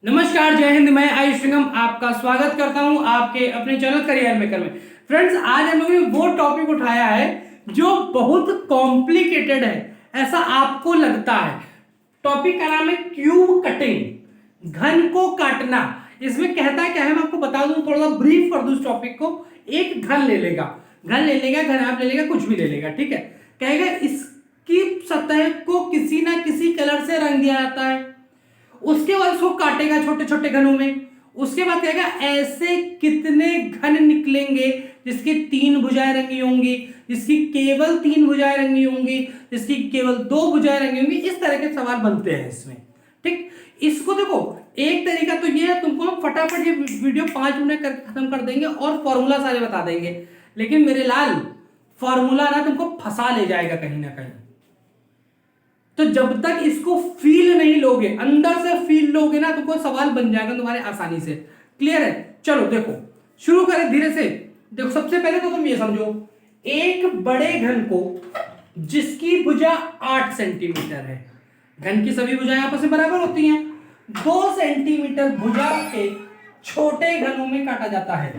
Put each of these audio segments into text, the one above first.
नमस्कार, जय हिंद। मैं आयुष सिंघम आपका स्वागत करता हूं आपके अपने चैनल करियर मेकर में। फ्रेंड्स, आज हम लोगों ने वो टॉपिक उठाया है जो बहुत कॉम्प्लिकेटेड है, ऐसा आपको लगता है। टॉपिक का नाम है क्यूब कटिंग, घन को काटना। इसमें कहता क्या है मैं आपको बता दूं, थोड़ा सा ब्रीफ कर दूं इस टॉपिक को। एक घन ले लेगा, घन आप ले लेगा, कुछ भी ले लेगा, ठीक है। कहेगा इसकी सतह को किसी ना किसी कलर से रंग दिया जाता है। उसके बाद उसको काटेगा छोटे छोटे घनों में। उसके बाद कहेगा ऐसे कितने घन निकलेंगे जिसकी 3 भुजाएं रंगी होंगी, जिसकी केवल 3 भुजाएं रंगी होंगी, जिसकी केवल 2 भुजाएं रंगी होंगी। इस तरह के सवाल बनते हैं इसमें, ठीक। इसको देखो, एक तरीका तो ये है, तुमको हम फटाफट ये वीडियो 5 मिनट करके खत्म कर देंगे और फॉर्मूला सारे बता देंगे। लेकिन मेरे लाल, फॉर्मूला ना तुमको फंसा ले जाएगा कहीं ना कहीं। तो जब तक इसको फील नहीं लोगे, अंदर से फील लोगे ना, तो कोई सवाल बन जाएगा तुम्हारे आसानी से। क्लियर है? चलो देखो, शुरू करें धीरे से। देखो, सबसे पहले तो तुम ये समझो, एक बड़े घन को जिसकी भुजा 8 सेंटीमीटर है, घन की सभी भुजाएं आपस में बराबर होती हैं, 2 सेंटीमीटर भुजा के छोटे घनों में काटा जाता है,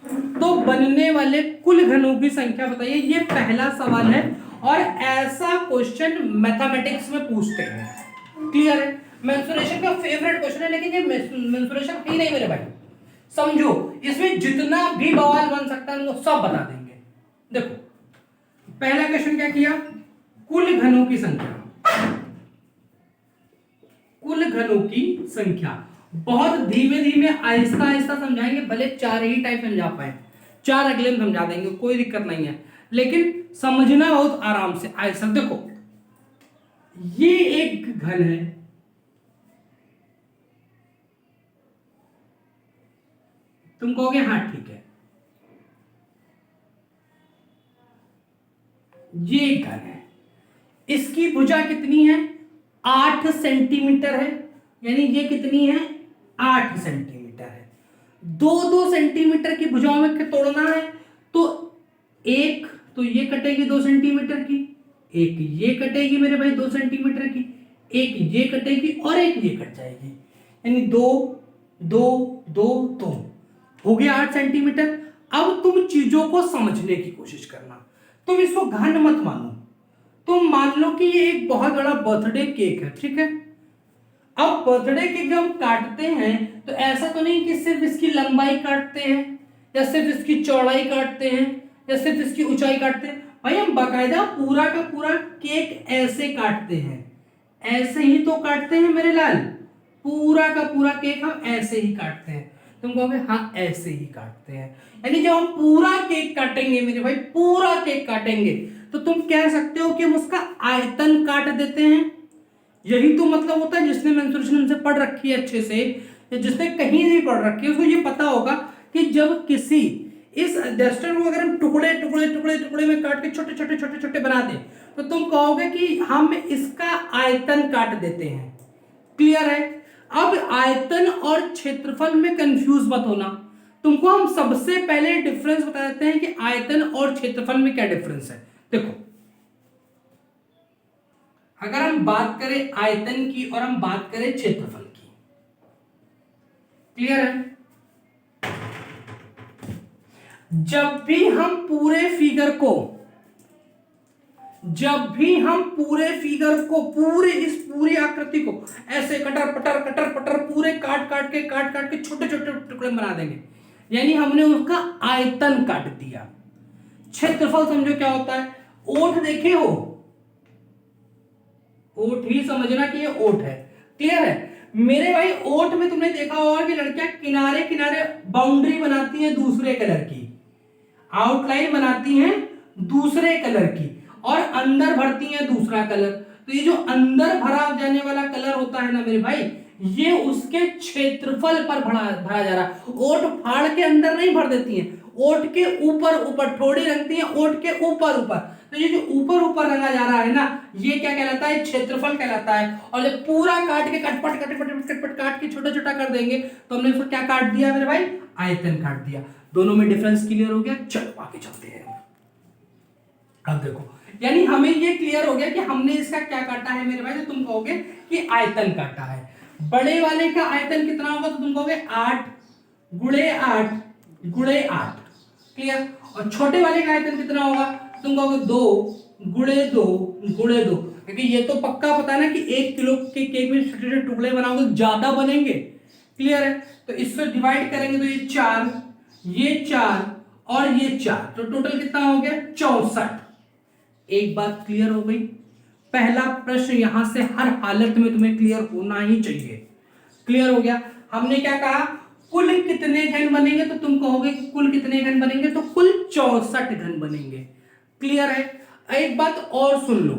तो बनने वाले कुल घनों की संख्या बताइए। ये पहला सवाल है और ऐसा क्वेश्चन मैथमेटिक्स में पूछते हैं। क्लियर है? मेंसुरेशन का फेवरेट क्वेश्चन है, लेकिन ये मेंसुरेशन ही नहीं मेरे भाई, समझो। इसमें जितना भी बवाल बन सकता है वो सब बता देंगे। देखो, पहला क्वेश्चन क्या किया, कुल घनों की संख्या। कुल घनों की संख्या बहुत धीमे धीमे आहिस्ता आहिस्ता समझाएंगे, भले 4 ही टाइप समझा पाए, 4 अगले में समझा देंगे, कोई दिक्कत नहीं है, लेकिन समझना बहुत आराम से। ऐसा देखो, ये एक घन है, तुम कहोगे हाँ ठीक है, ये एक घन है, इसकी भुजा कितनी है, 8 सेंटीमीटर है, यानी ये कितनी है, 8 सेंटीमीटर है। 2-2 सेंटीमीटर की भुजाओं में तोड़ना है, तो एक तो ये कटेगी 2 सेंटीमीटर की, एक ये कटेगी मेरे भाई 2 सेंटीमीटर की, एक ये कटेगी और एक ये कट जाएगी, यानी 2 2 2 2 हो गया 8 सेंटीमीटर। अब तुम चीजों को समझने की कोशिश करना, तुम इसको घन मत मानो, तुम मान लो कि ये एक बहुत बड़ा बर्थडे केक है, ठीक है। अब बर्थडे केक जब हम काटते हैं तो ऐसा तो नहीं कि सिर्फ इसकी लंबाई काटते हैं, या सिर्फ इसकी चौड़ाई काटते हैं, या सिर्फ इसकी ऊंचाई काटते हैं। भाई हम बाकायदा पूरा का पूरा केक ऐसे काटते हैं, ऐसे ही तो काटते हैं मेरे लाल, पूरा का पूरा केक हम ऐसे ही काटते हैं। तुम कहोगे हाँ ऐसे ही काटते हैं, यानी जब हम पूरा केक काटेंगे मेरे भाई, पूरा केक काटेंगे, तो तुम कह सकते हो कि हम उसका आयतन काट देते हैं। यही तो मतलब होता है। जिसने मेंसुरेशन हमसे पढ़ रखी है अच्छे से, या जिसने कहीं नहीं पढ़ रखी है, उसको ये पता होगा कि जब किसी इस डस्टर को अगर हम टुकड़े टुकड़े टुकड़े टुकड़े में काट के छोटे छोटे छोटे छोटे बना दें, तो तुम कहोगे कि हम इसका आयतन काट देते हैं। क्लियर है? अब आयतन और क्षेत्रफल में कंफ्यूज मत होना, तुमको हम सबसे पहले डिफरेंस बता देते हैं कि आयतन और क्षेत्रफल में क्या डिफरेंस है। देखो, अगर हम बात करें आयतन की और हम बात करें क्षेत्रफल की, क्लियर है? जब भी हम पूरे फिगर को पूरे इस पूरी आकृति को ऐसे कटर पटर पूरे काट काट के छोटे छोटे टुकड़े बना देंगे, यानी हमने उसका आयतन काट दिया। क्षेत्रफल समझो क्या होता है। ओठ देखे हो, ओठ ही समझना कि ये ओठ है। क्लियर है मेरे भाई? ओठ में तुमने देखा होगा कि लड़कियां किनारे किनारे बाउंड्री बनाती हैं दूसरे कलर की, आउटलाइन बनाती हैं दूसरे कलर की, और अंदर भरती हैं दूसरा कलर। तो ये जो अंदर भरा जाने वाला कलर होता है ना मेरे भाई, ये उसके क्षेत्रफल पर भरा जा रहा है। ओठ फाड़ के अंदर नहीं भर देती हैं, ओठ के ऊपर ऊपर थोड़ी रखती हैं, ओठ के ऊपर ऊपर। तो ये जो ऊपर ऊपर रंगा जा रहा है ना, ये क्या कहलाता है, क्षेत्रफल कहलाता है। और जब पूरा काट के कटपट काट के छोटा छोटा कर देंगे, तो हमने इसको क्या काट दिया मेरे भाई, आयतन काट दिया। दोनों में डिफरेंस क्लियर हो गया। चलो आगे चलते हैं। अब देखो, यानी हमें ये क्लियर हो गया कि हमने इसका क्या काटा है मेरे भाई, तो तुम कहोगे कि आयतन काटा है। बड़े वाले का आयतन कितना होगा तो तुम कहोगे 8 गुणे 8 गुणे 8, क्लियर। और छोटे वाले का आयतन कितना होगा तुम कहोगे 2 गुणे 2 गुणे 2, क्योंकि ये तो पक्का पता है ना कि 1 किलो के केक में छोटे छोटे टुकड़े बनाओगे ज्यादा बनेंगे, क्लियर है। तो इससे डिवाइड करेंगे तो ये 4 ये 4 और ये 4, तो टोटल कितना हो गया 64। एक बात क्लियर हो गई। पहला प्रश्न यहां से हर हालत में तुम्हें क्लियर होना ही चाहिए। क्लियर हो गया। हमने क्या कहा, कुल कितने घन बनेंगे, तो तुम कहोगे कुल कितने घन बनेंगे, तो कुल 64 घन बनेंगे। क्लियर है। एक बात और सुन लो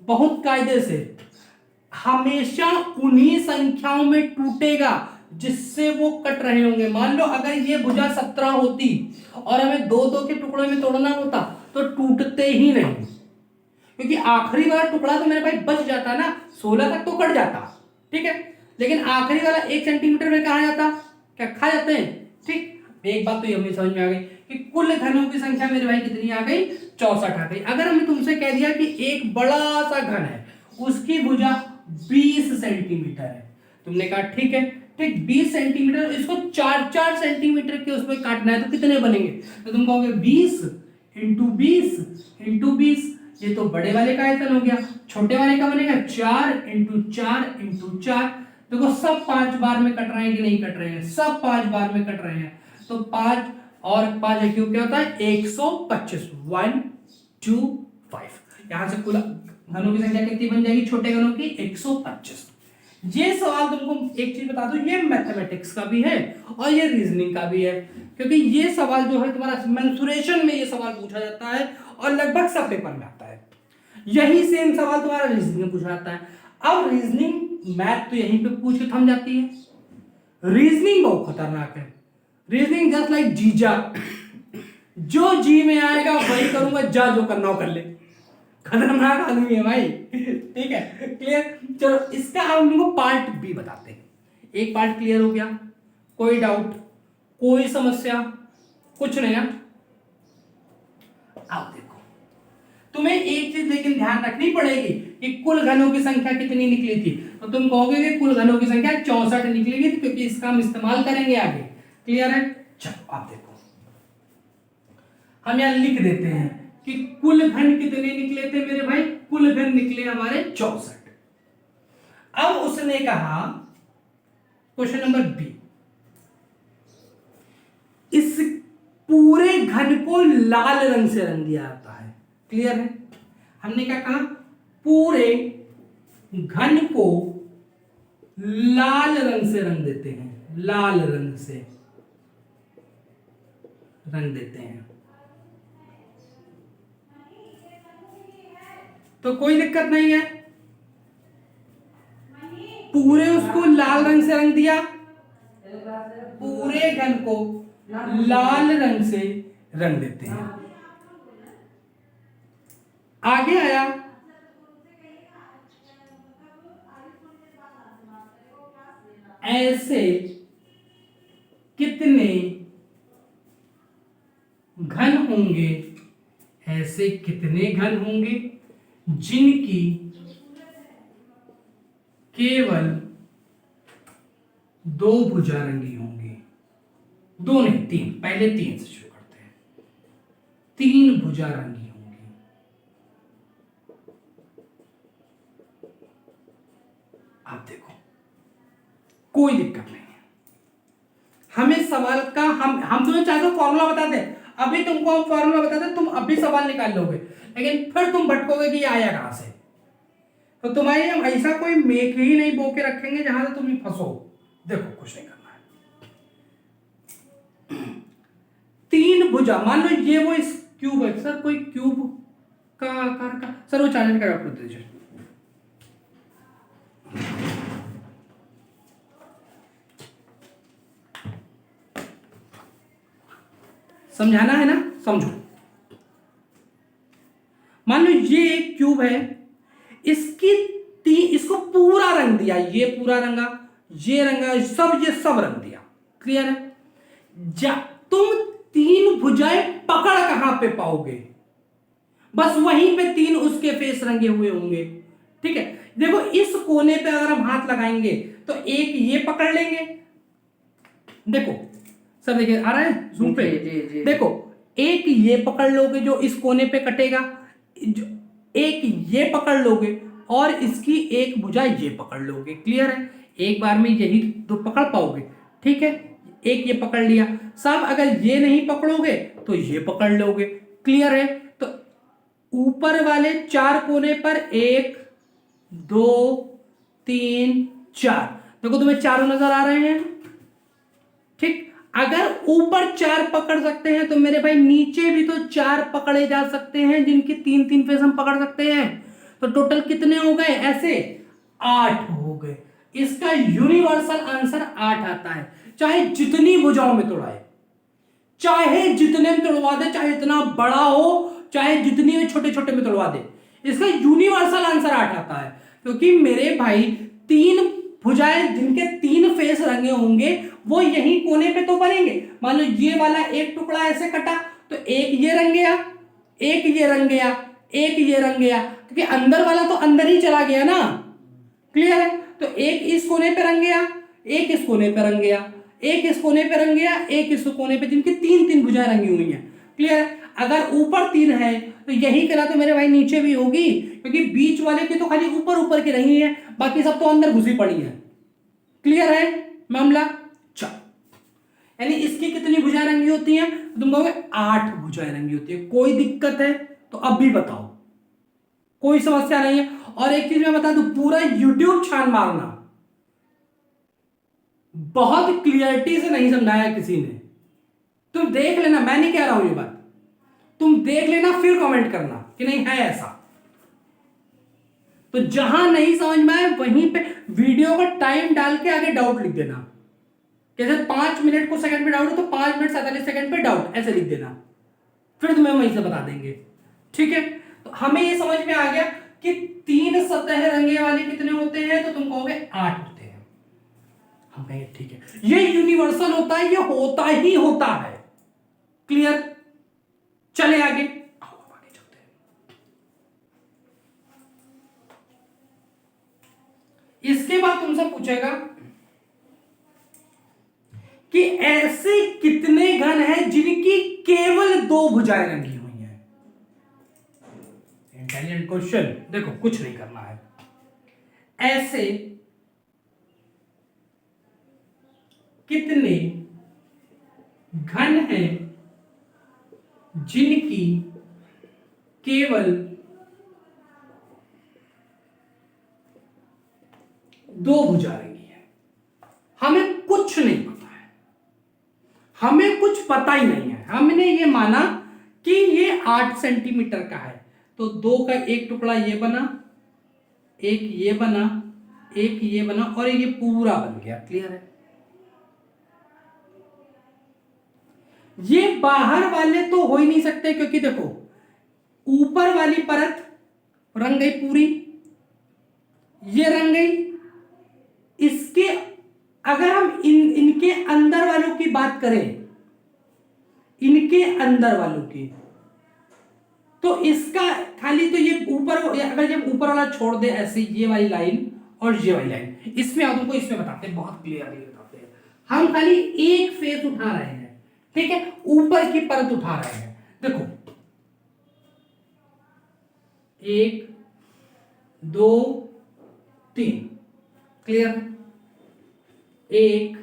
बहुत कायदे से, हमेशा उन्हीं संख्याओं में टूटेगा जिससे वो कट रहे होंगे। मान लो अगर ये भुजा 17 होती और हमें दो दो के टुकड़ों में तोड़ना होता तो टूटते ही नहीं, क्योंकि आखिरी वाला टुकड़ा तो मेरे भाई बच जाता ना, 16 तक तो कट जाता, ठीक है, लेकिन आखिरी वाला 1 सेंटीमीटर में कहा जाता, क्या खा जाते हैं, ठीक। एक बात तो ये हमें समझ में आ गई कि कुल घनों की संख्या मेरे भाई कितनी आ गई, 64 आ गई। अगर हमने तुमसे कह दिया कि एक बड़ा सा घन है, उसकी भुजा 20 सेंटीमीटर है, तुमने कहा ठीक है, ठीक 20 सेंटीमीटर, इसको 4-4 सेंटीमीटर के उसमें काटना है तो कितने बनेंगे, तो तुम कहोगे 20 इंटू 20 इंटू 20, ये तो बड़े वाले का आयतन हो गया। छोटे वाले का बनेगा 4 इंटू 4 इंटू 4। देखो सब 5 बार में कट रहे हैं कि नहीं कट रहे हैं, सब 5 बार में कट रहे हैं, तो 5 और 5 क्यूब क्या होता है 125, 1 2 5। यहां से कुल घनों की संख्या कितनी बन जाएगी छोटे घनों की 125। ये सवाल तुमको एक चीज बता दूं, ये मैथमेटिक्स का भी है और ये रीजनिंग का भी है, क्योंकि ये सवाल जो है तुम्हारा मेंसुरेशन में ये सवाल पूछा जाता है और लगभग सब पेपर में आता है। यही सेम सवाल तुम्हारा रीजनिंग में पूछा जाता है। अब रीजनिंग मैथ तो यहीं पे पूछ के थम जाती है, रीजनिंग बहुत खतरनाक है। रीजनिंग जस्ट लाइक जीजा, जो जी में आएगा वही करूंगा, जा जो करना हो कर ले, खतरनाक आदमी है भाई, ठीक है, क्लियर। चलो इसका हम तुमको पार्ट बी बताते हैं। एक पार्ट क्लियर हो गया, कोई डाउट, कोई समस्या, कुछ नहीं ना। अब देखो तुम्हें एक चीज लेकिन ध्यान रखनी पड़ेगी कि कुल घनों की संख्या कितनी निकली थी, तो तुम कहोगे कि कुल घनों की संख्या 64 निकलेगी, क्योंकि इसका हम इस्तेमाल करेंगे आगे। क्लियर है। चलो आप देखो, हम यहां लिख देते हैं कि कुल घन कितने निकले थे मेरे भाई, कुल घन निकले हमारे 64। अब उसने कहा क्वेश्चन नंबर बी, इस पूरे घन को लाल रंग से रंग दिया जाता है। क्लियर है। हमने क्या कहा, पूरे घन को लाल रंग से रंग देते हैं, लाल रंग से रंग देते हैं, तो कोई दिक्कत नहीं है, पूरे उसको लाल रंग से रंग दिया, पूरे घन को लाल रंग से रंग देते हैं। आगे आया, ऐसे कितने घन होंगे, ऐसे कितने घन होंगे जिनकी केवल 2 भुजा रंगी होंगी, 2 नहीं 3, पहले 3 से शुरू करते हैं, 3 भुजा रंगी होंगी। आप देखो कोई दिक्कत नहीं है, हमें सवाल का हम तुम्हें चाहे तो फॉर्मूला बता दें, अभी तुमको हम फॉर्मूला बता दें, तुम अभी सवाल निकाल लोगे, लेकिन फिर तुम भटकोगे कि ये आया कहां से, तो तुम्हारे हम ऐसा कोई मेक ही नहीं बो के रखेंगे जहां से तुम फंसो। देखो कुछ नहीं करना है, 3 भुजा, मान लो ये वो इस क्यूब है, सर कोई क्यूब का आकार का, सर वो चार्जर का डॉक्टर दीजिए, समझाना है ना, समझो। मान लो ये एक क्यूब है, इसको पूरा रंग दिया, ये पूरा रंगा, ये रंगा, ये सब रंग दिया। क्लियर है। तुम 3 भुजाएं पकड़ कहां पे पाओगे, बस वहीं पे 3 उसके फेस रंगे हुए होंगे। ठीक है, देखो इस कोने पे अगर हम हाथ लगाएंगे तो एक ये पकड़ लेंगे, देखो सर देखिए आ रहा है जूम पे, जी। देखो एक ये पकड़ लोगे जो इस कोने पे कटेगा, एक ये पकड़ लोगे और इसकी एक भुजा ये पकड़ लोगे। क्लियर है? एक बार में यही दो पकड़ पाओगे, ठीक है। एक ये पकड़ लिया साहब, अगर ये नहीं पकड़ोगे तो ये पकड़ लोगे। क्लियर है? तो ऊपर वाले 4 कोने पर 1 2 3 4, देखो तुम्हें चारों नजर आ रहे हैं, ठीक। अगर ऊपर 4 पकड़ सकते हैं तो मेरे भाई नीचे भी तो 4 पकड़े जा सकते हैं, जिनके 3-3 फेस हम पकड़ सकते हैं। तो टोटल कितने हो गए? ऐसे 8 हो गए। इसका यूनिवर्सल आंसर 8 आता है, चाहे जितनी भुजाओं में तोड़ाए, चाहे जितने में तोड़वा दे, चाहे इतना बड़ा हो, चाहे जितनी में छोटे छोटे में तोड़वा दे, इसका यूनिवर्सल आंसर 8 आता है। क्योंकि मेरे भाई 3 भुजाएं जिनके 3 फेस रंगे होंगे वो यही कोने पे तो बनेंगे। मान लो ये वाला एक टुकड़ा ऐसे कटा तो एक ये रंग गया, एक ये रंग गया, एक ये रंग गया, क्योंकि अंदर वाला तो अंदर ही चला गया ना। क्लियर है? तो एक इस कोने पे रंग गया, एक इस कोने पे रंग गया, एक इस कोने पे रंग गया, एक इस कोने पे, जिनकी 3-3 भुजाएं रंगी हुई हैं। क्लियर है? अगर ऊपर 3 है तो यही करा तो मेरे भाई नीचे भी होगी, क्योंकि बीच वाले की तो खाली ऊपर ऊपर की रही है, बाकी सब तो अंदर घुसी पड़ी है। क्लियर है मामला? चलो, यानी इसकी कितनी भुजाएं रंगी होती हैं? तुम कहोगे 8 भुजाएं रंगी होती है। कोई दिक्कत है तो अब भी बताओ, कोई समस्या नहीं है। और एक चीज मैं बता दूं, पूरा यूट्यूब छान मारना, बहुत क्लियरिटी से नहीं समझाया किसी ने। तुम देख लेना, मैं नहीं कह रहा हूं ये बात, तुम देख लेना फिर कमेंट करना कि नहीं है ऐसा। तो जहां नहीं समझ में आए वहीं पे वीडियो का टाइम डाल के आगे डाउट लिख देना। जैसे 5 मिनट को सेकंड पे डाउट है तो 5 मिनट 47 सेकंड पे डाउट ऐसे लिख देना, फिर तुम्हें वहीं से बता देंगे। ठीक है? तो हमें ये समझ में आ गया कि 3 सतह रंगे वाले कितने होते हैं, तो तुम कहोगे 8 होते हैं। हम कहेंगे ठीक है, ये यूनिवर्सल होता है, ये होता ही होता है। क्लियर? चले आगे, आगे चलते हैं। इसके बाद तुमसे पूछेगा कि ऐसे कितने घन हैं जिनकी केवल 2 भुजाएं रंगी हुई हैं। Intelligent question. देखो कुछ नहीं करना है, ऐसे कितने घन हैं जिनकी केवल 2 भुजा रंगी है। हमें कुछ नहीं पता है, हमें कुछ पता ही नहीं है। हमने ये माना कि ये 8 सेंटीमीटर का है, तो 2 का एक टुकड़ा ये बना, एक ये बना, एक ये बना और ये पूरा बन गया। क्लियर है? ये बाहर वाले तो हो ही नहीं सकते, क्योंकि देखो ऊपर वाली परत रंग गई पूरी, ये रंग गई। इसके अगर हम इनके अंदर वालों की बात करें, इनके अंदर वालों की, तो इसका खाली तो ये ऊपर, अगर ये ऊपर वाला छोड़ दे ऐसे, ये वाली लाइन और ये वाली लाइन, इसमें आओ तुमको इसमें बताते हैं, बहुत क्लियरली बताते हैं। हम खाली एक फेस उठा रहे हैं, ठीक है, ऊपर की परत उठा रहे हैं। देखो 1 2 3, क्लियर? 1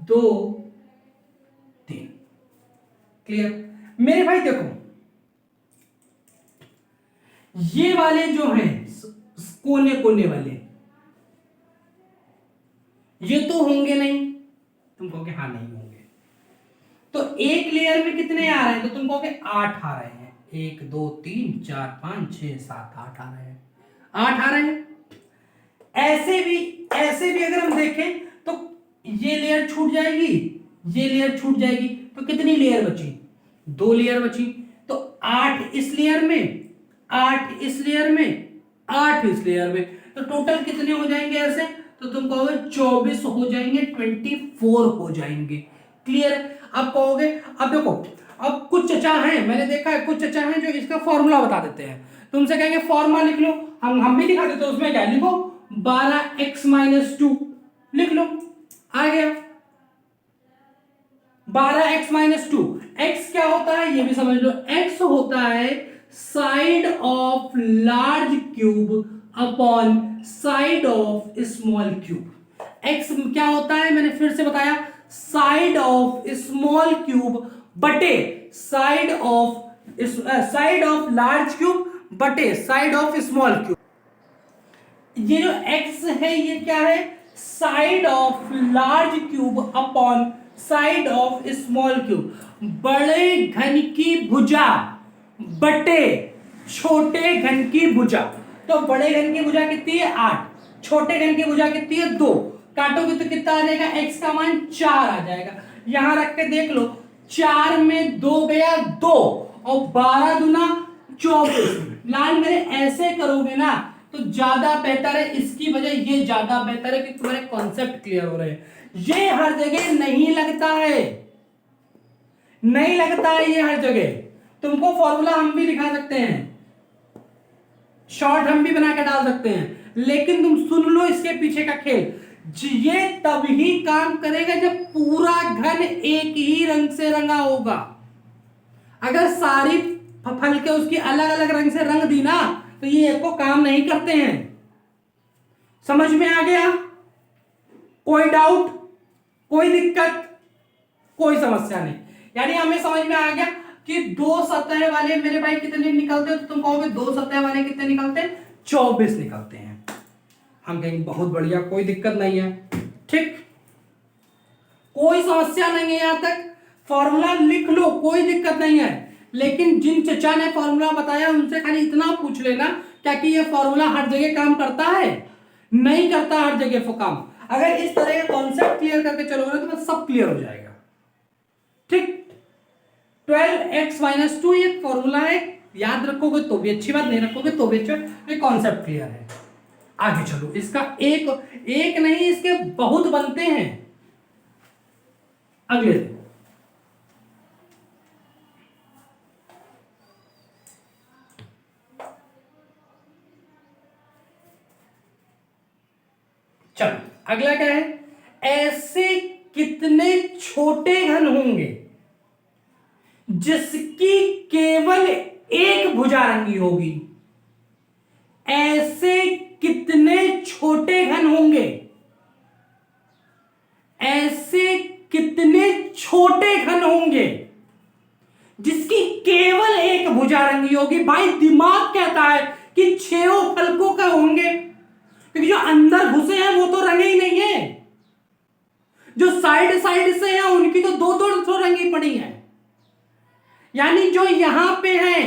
2 3, क्लियर? मेरे भाई देखो ये वाले जो हैं कोने कोने वाले, ये तो होंगे नहीं, तुम कहोगे हाँ नहीं होंगे। तो एक लेयर में कितने आ रहे हैं, तो तुम कहोगे 8 आ रहे हैं। 1 2 3 4 5 6 7 8 आ रहे हैं, 8 आ रहे हैं। ऐसे भी अगर हम देखें तो ये लेयर छूट जाएगी, ये लेयर छूट जाएगी, तो कितनी लेयर बची? 2 लेयर बची। तो 8 इस लेयर में, 8 इस लेयर में, 8 इस लेयर में, तो टोटल कितने हो जाएंगे ऐसे? तो तुम कहोगे 24 हो जाएंगे, 24 हो जाएंगे। क्लियर? अब कहोगे, अब देखो, अब कुछ चचा हैं, मैंने देखा है कुछ चचा हैं जो इसका फॉर्मूला बता देते हैं। तुमसे कहेंगे फॉर्मूला लिख लो, हम भी लिखा देते, उसमें क्या लिखो 12x-2 लिख लो, आ गया 12x-2। x क्या होता है ये भी समझ लो, x होता है side of large cube upon side of small cube. x क्या होता है मैंने फिर से बताया, साइड ऑफ स्मॉल क्यूब बटे साइड ऑफ लार्ज क्यूब बटे साइड ऑफ स्मॉल क्यूब। ये जो x है ये क्या है, side of large cube upon side of small cube. बड़े घन की भुजा बटे छोटे घन की भुजा। तो बड़े घन की भुजा कितनी है 8, छोटे घन की भुजा कितनी है 2। काटोगे तो कितना आ जाएगा, x का मान 4 आ जाएगा। यहां रख के देख लो, 4 में 2 गया 2 और 12 दूना 24। लाल मेरे ऐसे करोगे ना तो ज्यादा बेहतर है, इसकी वजह ये ज्यादा बेहतर है कि तुम्हारे कॉन्सेप्ट क्लियर हो रहे हैं। ये हर जगह नहीं लगता है, नहीं लगता है ये हर जगह। तुमको फॉर्मूला हम भी दिखा सकते हैं, शॉर्ट हम भी बना के डाल सकते हैं, लेकिन तुम सुन लो इसके पीछे का खेल। ये तभी काम करेगा जब पूरा घन एक ही रंग से रंगा होगा। अगर सारी फल के उसकी अलग अलग रंग से रंग दी ना तो ये को काम नहीं करते हैं। समझ में आ गया? कोई डाउट, कोई दिक्कत, कोई समस्या नहीं। यानी हमें समझ में आ गया कि 2 सतह वाले मेरे भाई कितने निकलते हैं, तो तुम कहोगे 2 सतह वाले कितने निकलते हैं, 24 निकलते हैं। हम कहेंगे बहुत बढ़िया, कोई दिक्कत नहीं है, ठीक, कोई समस्या नहीं है, यहां तक फॉर्मूला लिख लो, कोई दिक्कत नहीं है। लेकिन जिन चचा ने फॉर्मूला बताया उनसे खाली इतना पूछ लेना क्या कि ये फॉर्मूला हर जगह काम करता है, नहीं करता हर जगह काम। अगर इस तरह का कॉन्सेप्ट क्लियर करके चलोगे तो बस सब क्लियर हो जाएगा, ठीक। 12x-2 एक फॉर्मूला है, याद रखोगे तो भी अच्छी बात, नहीं रखोगे तो भी अच्छा, ये कॉन्सेप्ट क्लियर है। आगे चलो, इसका एक नहीं इसके बहुत बनते हैं। अगले चलो अगला क्या है, ऐसे कितने छोटे घन होंगे जिसकी केवल एक भुजा रंगी होगी। ऐसे कितने छोटे घन होंगे, ऐसे कितने छोटे घन होंगे जिसकी केवल एक भुजा रंगी होगी। भाई दिमाग कहता है कि 6 फलकों का होंगे, क्योंकि जो अंदर घुसे हैं वो तो रंगे ही नहीं है, जो साइड साइड से हैं उनकी तो 2-2 रंगी पड़ी है। यानी जो यहां पे हैं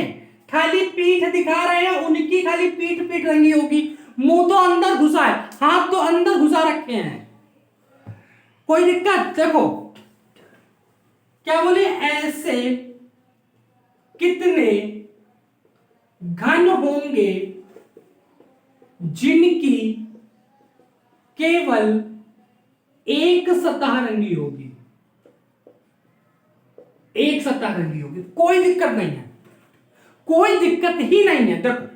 खाली पीठ दिखा रहे हैं, उनकी खाली पीठ रंगी होगी, मुंह तो अंदर घुसा है, हाथ तो अंदर घुसा रखे हैं, कोई दिक्कत। देखो क्या बोले, ऐसे कितने घन होंगे जिनकी केवल एक सतह रंगी होगी, एक सतह रंगी होगी, कोई दिक्कत नहीं है, कोई दिक्कत ही नहीं है। देखो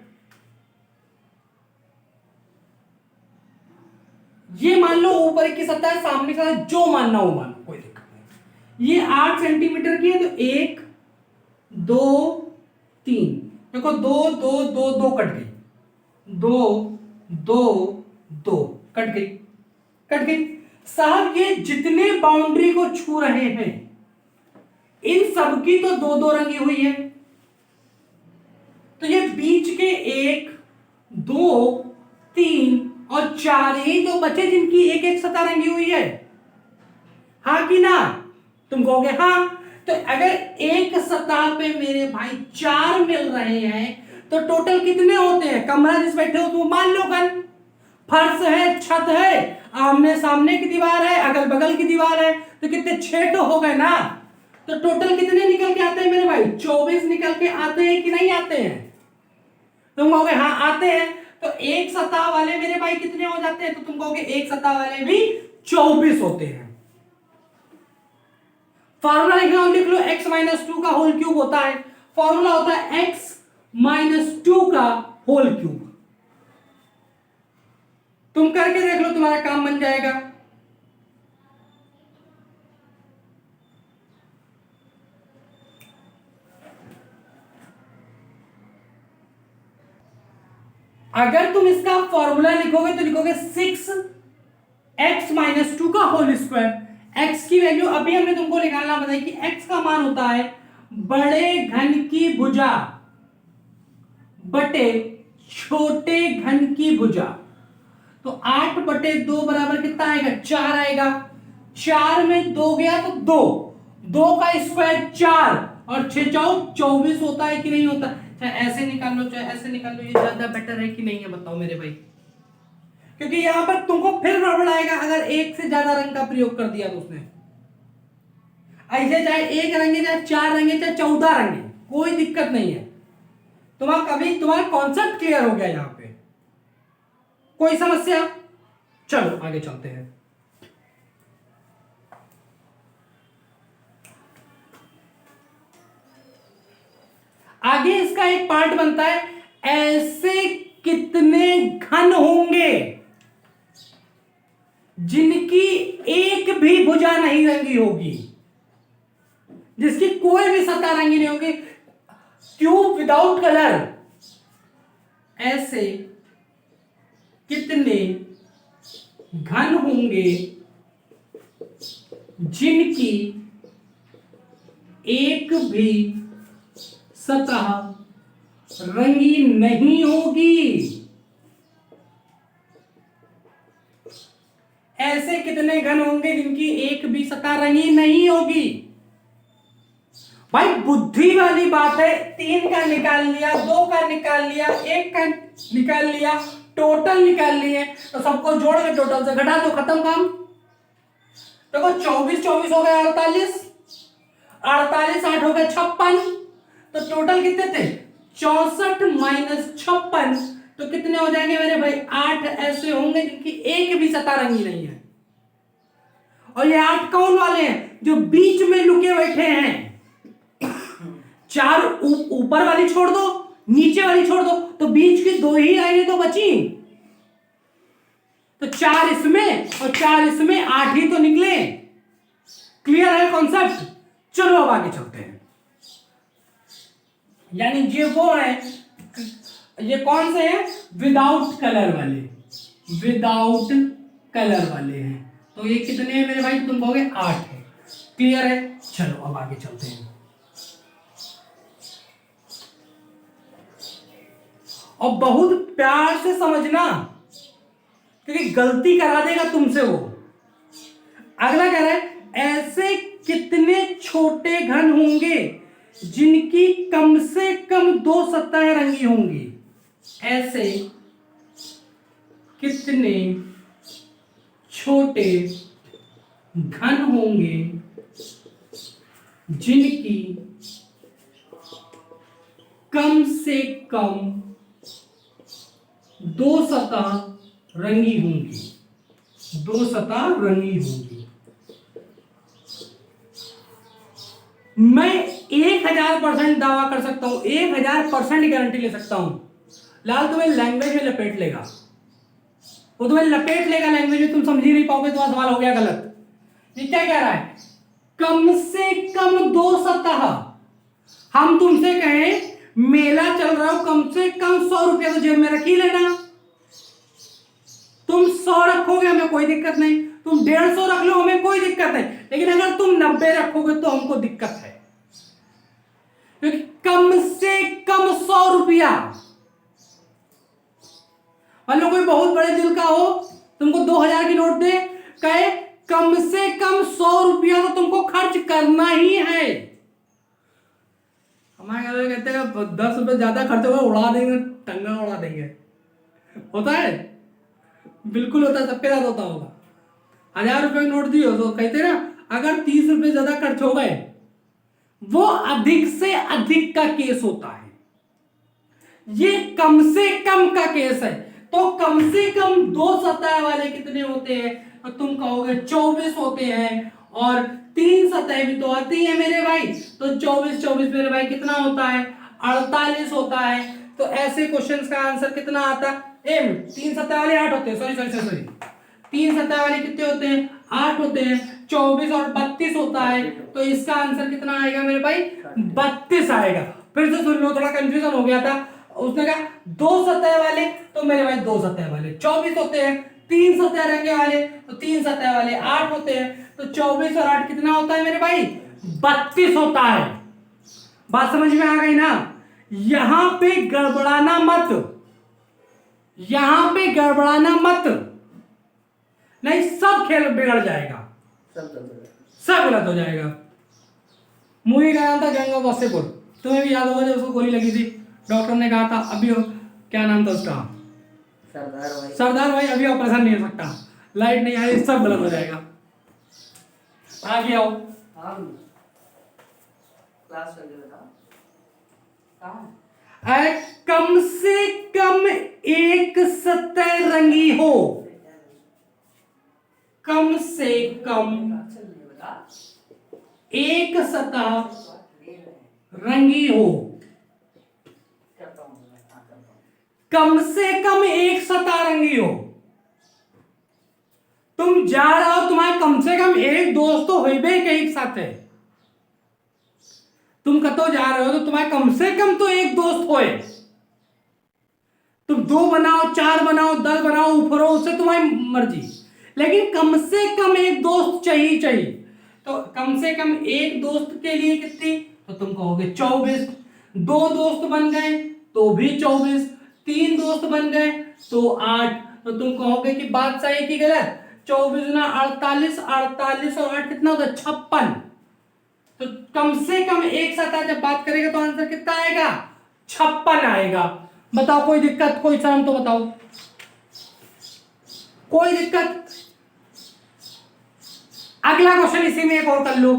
ये मान लो ऊपर की सतह है, सामने की सतह, जो मानना हो मान लो, कोई दिक्कत नहीं। ये 8 सेंटीमीटर की है तो 1 2 3, देखो 2 2 2 2 कट गई, 2 2 2 कट गई, कट गई। साहब ये जितने बाउंड्री को छू रहे हैं इन सबकी तो 2-2 रंगी हुई है, तो ये बीच के 1 2 3 और 4 ही तो बचे जिनकी एक एक सतह रंगी हुई है, हाँ कि ना? तुम कहोगे हाँ। तो अगर एक सतह पे मेरे भाई 4 मिल रहे हैं तो टोटल कितने होते हैं? कमरा जिस बैठे हो तुम मान लो घन, फर्श है, छत है, आमने सामने की दीवार है, अगल बगल की दीवार है, तो कितने 6 तो हो गए ना। तो टोटल कितने निकल के आते हैं मेरे भाई? 24 निकल के आते हैं कि नहीं आते हैं? तुम कहोगे हाँ आते हैं। तो एक सतह वाले मेरे भाई कितने हो जाते हैं? तो तुम कहोगे एक सतह वाले भी 24 होते हैं। फॉर्मूला लिख लो, x-2 का होल क्यूब होता है, फॉर्मूला होता है x-2 का होल क्यूब। तुम करके देख लो, तुम्हारा काम बन जाएगा। अगर तुम इसका फॉर्मूला लिखोगे तो लिखोगे 6x-2 का होल स्क्वायर। एक्स की वैल्यू अभी हमने तुमको निकालना बताई कि एक्स का मान होता है बड़े घन की भुजा बटे छोटे घन की भुजा। तो 8/2 बराबर कितना आएगा? 4 आएगा। 4 में 2 गया तो 2, 2 का स्क्वायर 4 और 6 चौक 24 होता है कि नहीं होता? चाहे ऐसे निकाल लो चाहे ऐसे निकाल लो, ये ज्यादा बेटर है कि नहीं है बताओ मेरे भाई? क्योंकि यहां पर तुमको फिर गड़बड़ आएगा अगर एक से ज्यादा रंग का प्रयोग कर दिया तो उसने। ऐसे चाहे एक रंगे चाहे 4 रंगे चाहे 14 रंगे, कोई दिक्कत नहीं है। तुम्हारा कॉन्सेप्ट क्लियर हो गया यहां पे? कोई समस्या? चलो आगे चलते हैं। आगे इसका एक पार्ट बनता है, ऐसे कितने घन होंगे जिनकी एक भी भुजा नहीं रंगी होगी, जिसकी कोई भी सतह रंगी नहीं होगी, क्यूब विदाउट कलर। ऐसे कितने घन होंगे जिनकी एक भी सतह रंगी नहीं होगी। ऐसे कितने घन होंगे जिनकी एक भी सतह रंगी नहीं होगी। भाई बुद्धि वाली बात है। 3 का निकाल लिया, 2 का निकाल लिया, 1 का निकाल लिया, टोटल निकाल लिए, तो सबको जोड़ के टोटल से घटा दो, खत्म काम। देखो 24 हो गए 48, 8 हो गए 56, तो टोटल कितने थे? 64 माइनस 56, तो कितने हो जाएंगे मेरे भाई? 8 ऐसे होंगे जिनकी एक भी सतह रंगी नहीं है। और ये 8 कौन वाले हैं? जो बीच में लुके बैठे हैं। 4 ऊपर वाली छोड़ दो, नीचे वाली छोड़ दो, तो बीच की 2 ही लाइनें तो बची। तो 4 इसमें और 4 इसमें, 8 ही तो निकले। क्लियर है कॉन्सेप्ट? चलो अब आगे चलते हैं। यानी ये वो है, ये कौन से हैं? विदाउट कलर वाले, विदाउट कलर वाले हैं। तो ये कितने हैं मेरे भाई? तुम कहोगे 8 है। क्लियर है? चलो अब आगे चलते हैं। और बहुत प्यार से समझना, क्योंकि गलती करा देगा तुमसे वो। अगला कह रहा है, ऐसे कितने छोटे घन होंगे जिनकी कम से कम 2 सतहें रंगी होंगी। ऐसे कितने छोटे घन होंगे जिनकी कम से कम 2 सतह रंगी होंगी, 2 सतह रंगी होंगी। मैं 1000% दावा कर सकता हूं, 1000% गारंटी ले सकता हूं, लाल तुम्हें लैंग्वेज में लपेट लेगा। वो तुम्हें लपेट लेगा लैंग्वेज में, तुम समझ ही नहीं पाओगे, तुम्हारा सवाल हो गया गलत। ये क्या कह रहा है? कम से कम 2 सतह। हम तुमसे कहें मेला चल रहा हो, कम से कम 100 रुपया तो जेब में रख ही लेना। तुम 100 रखोगे हमें कोई दिक्कत नहीं, तुम 150 रख लो हमें कोई दिक्कत नहीं, लेकिन अगर तुम 90 रखोगे तो हमको दिक्कत है। क्योंकि कम से कम 100 रुपया। मान लो कोई बहुत बड़े दिल का हो, तुमको 2000 की नोट दे, कहे कम से कम 100 रुपया तो तुमको खर्च करना ही है। हमारे घर कहते हैं 10 रुपए ज्यादा खर्च होगा उड़ा देंगे, टंगा उड़ा देंगे। होता है, बिल्कुल होता है, सबके साथ होता होगा। 1000 रुपए की नोट दी हो तो कहते ना, अगर 30 रुपए ज्यादा खर्च हो गए, वो अधिक से अधिक का केस होता है। ये कम से कम का केस है। तो कम से कम 2 सतह वाले कितने होते हैं? तो तुम कहोगे 24 होते हैं, और 3 सतह भी तो आती है मेरे भाई। तो 24 मेरे भाई कितना होता है? 48 होता है। तो ऐसे क्वेश्चंस का आंसर कितना आता है? एम 3 सतह वाले 8 होते हैं, सॉरी 3 सतह वाले कितने होते हैं? 8 होते हैं। 24 और 32 होता है, तो इसका आंसर कितना आएगा मेरे भाई? 32 आएगा। फिर से सुन लो, थोड़ा कंफ्यूजन हो गया था। उसने कहा 2 सतह वाले, तो मेरे भाई 2 सतह वाले 24 होते हैं। 3 सतह रंगे वाले, तो 3 सतह वाले 8 होते हैं। तो 24 और 8 कितना होता है मेरे भाई? 32 होता है। बात समझ में आ गई ना? यहां पे गड़बड़ाना मत, यहां पे गड़बड़ाना मत, नहीं सब खेल बिगड़ जाएगा, सब गलत हो जाएगा। मूवी का नाम था गैंग ऑफ वासेपुर, तुम्हें भी याद होगा जब उसको गोली लगी थी, डॉक्टर ने कहा था अभी क्या नाम था उसका? सरदार भाई अभी ऑपरेशन नहीं हो सकता, लाइट नहीं आई, सब गलत हो जाएगा। आगे आओ। कम से कम एक सतह रंगी हो, कम से कम एक सतह रंगी हो, कम से कम एक सतह रंगी हो। तुम जा रहे हो, तुम्हारे कम से कम एक दोस्त तो हो भी एक साथ है। तुम कतो जा रहे हो तो तुम्हारे कम से कम तो एक दोस्त होए। तुम 2 बनाओ, 4 बनाओ, 10 बनाओ, ऊपर हो, उससे तुम्हारी मर्जी, लेकिन कम से कम एक दोस्त चाहिए चाहिए। तो कम से कम एक दोस्त के लिए कितनी? तो तुम कहोगे 24। 2 दोस्त बन गए तो भी 24। 3 दोस्त बन गए तो 8। तो तुम कहोगे कि बात सही कि गलत? 24 गुना 48, 48 और 8 कितना होगा? 56। तो कम से कम एक सतह जब बात करेगा तो आंसर कितना आएगा? 56 आएगा। बताओ कोई दिक्कत, कोई शर्म तो बताओ, कोई दिक्कत? अगला क्वेश्चन इसी में एक और कर लो,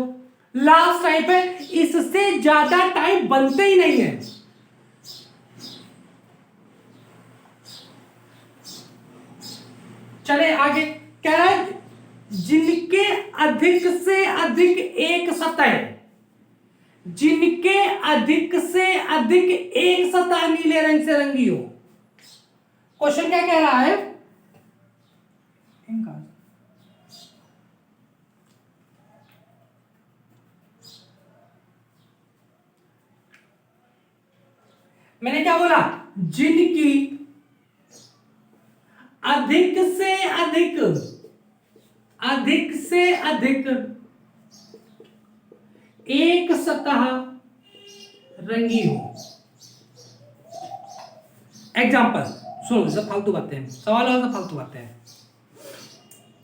लास्ट टाइप है, इससे ज्यादा टाइप बनते ही नहीं है। चले आगे। कह रहा है जिनके अधिक से अधिक एक सतह, जिनके अधिक से अधिक एक सतह नीले रंग से रंगी हो। क्वेश्चन क्या कह रहा है? मैंने क्या बोला? जिनकी अधिक से अधिक, अधिक से अधिक एक सतह रंगी हो। एग्जाम्पल सुनो, सब फालतू बातें हैं, सवाल वाला फालतू बातें हैं।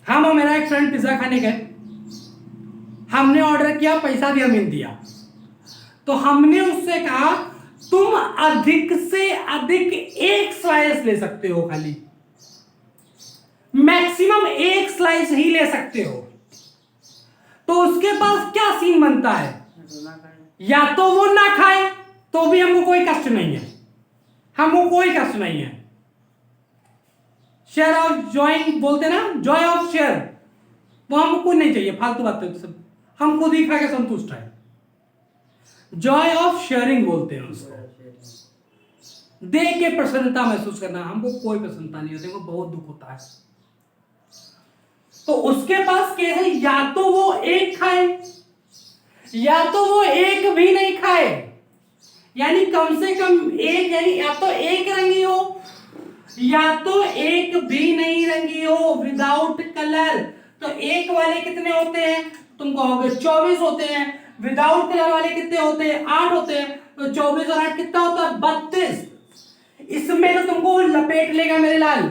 हम और मेरा एक फ्रेंड पिज्जा खाने गए, हमने ऑर्डर किया, पैसा भी हमें दिया। तो हमने उससे कहा तुम अधिक से अधिक एक स्लाइस ले सकते हो, खाली मैक्सिमम एक स्लाइस ही ले सकते हो। तो उसके पास क्या सीन बनता है? या तो वो ना खाए तो भी हमको कोई कष्ट नहीं है, हमको कोई कष्ट नहीं है। शेयर ऑफ जॉइंग बोलते ना, जॉय ऑफ शेयर, वो हमको नहीं चाहिए, फालतू बातें सब, हम खुद ही खा के संतुष्ट है। जॉय ऑफ शेयरिंग बोलते हैं उसको, दे के प्रसन्नता महसूस करना। हमको कोई प्रसन्नता नहीं होती, हमको बहुत दुख होता है। तो उसके पास क्या है? या तो वो एक खाए या तो वो एक भी नहीं खाए, यानी कम से कम एक, यानी या तो एक रंगी हो या तो एक भी नहीं रंगी हो, विदाउट कलर। तो एक वाले कितने होते हैं? तुम कहोगे 24 होते हैं। विदाउट कलर वाले कितने होते हैं? 8 होते हैं। तो 24 और 8 कितना होता है? 32। इसमें तो तुमको लपेट लेगा मेरे लाल,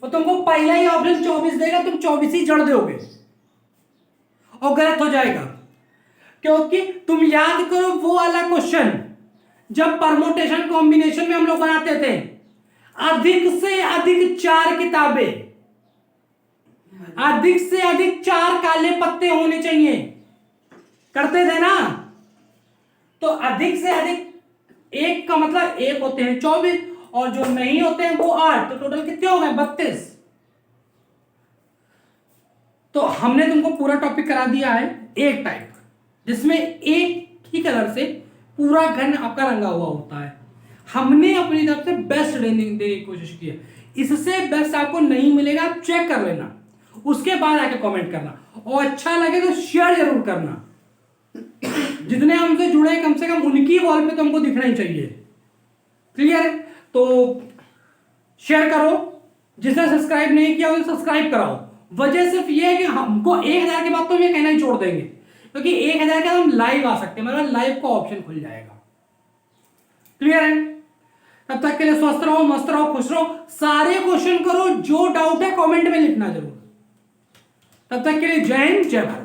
और तुमको पहला ही ऑप्शन 24 देगा, तुम 24 ही जड़ दोगे और गलत हो जाएगा। क्योंकि तुम याद करो वो वाला क्वेश्चन जब परमुटेशन कॉम्बिनेशन में हम लोग बनाते थे, अधिक से अधिक 4 किताबें, अधिक से अधिक 4 काले पत्ते होने चाहिए, करते थे ना। तो अधिक से अधिक एक का मतलब एक होते हैं 24 और जो नहीं होते हैं वो 8, तो टोटल कितने हो गए? 32। तो हमने तुमको पूरा टॉपिक करा दिया है एक टाइप, जिसमें एक ही कलर से पूरा घन आपका रंगा हुआ होता है। हमने अपनी तरफ से बेस्ट देने की कोशिश की है। इससे बेस्ट आपको नहीं मिलेगा, आप चेक कर लेना, उसके बाद आके कमेंट करना, और अच्छा लगे तो शेयर जरूर करना। जितने हमसे जुड़े हैं कम से कम उनकी वॉल पे तो हमको दिखना ही चाहिए। क्लियर है? तो शेयर करो, जिसने सब्सक्राइब नहीं किया उसे सब्सक्राइब कराओ। वजह सिर्फ ये है कि हमको 1000 के बाद तो ये कहना ही छोड़ देंगे, क्योंकि 1000 के बाद हम लाइव आ सकते हैं, मतलब लाइव का ऑप्शन खुल जाएगा। क्लियर है? तब तक के लिए स्वस्थ रहो, मस्त रहो, खुश रहो, सारे क्वेश्चन करो, जो डाउट है कमेंट में लिखना जरूर। तब तक के लिए जय हिंद, जय भारत।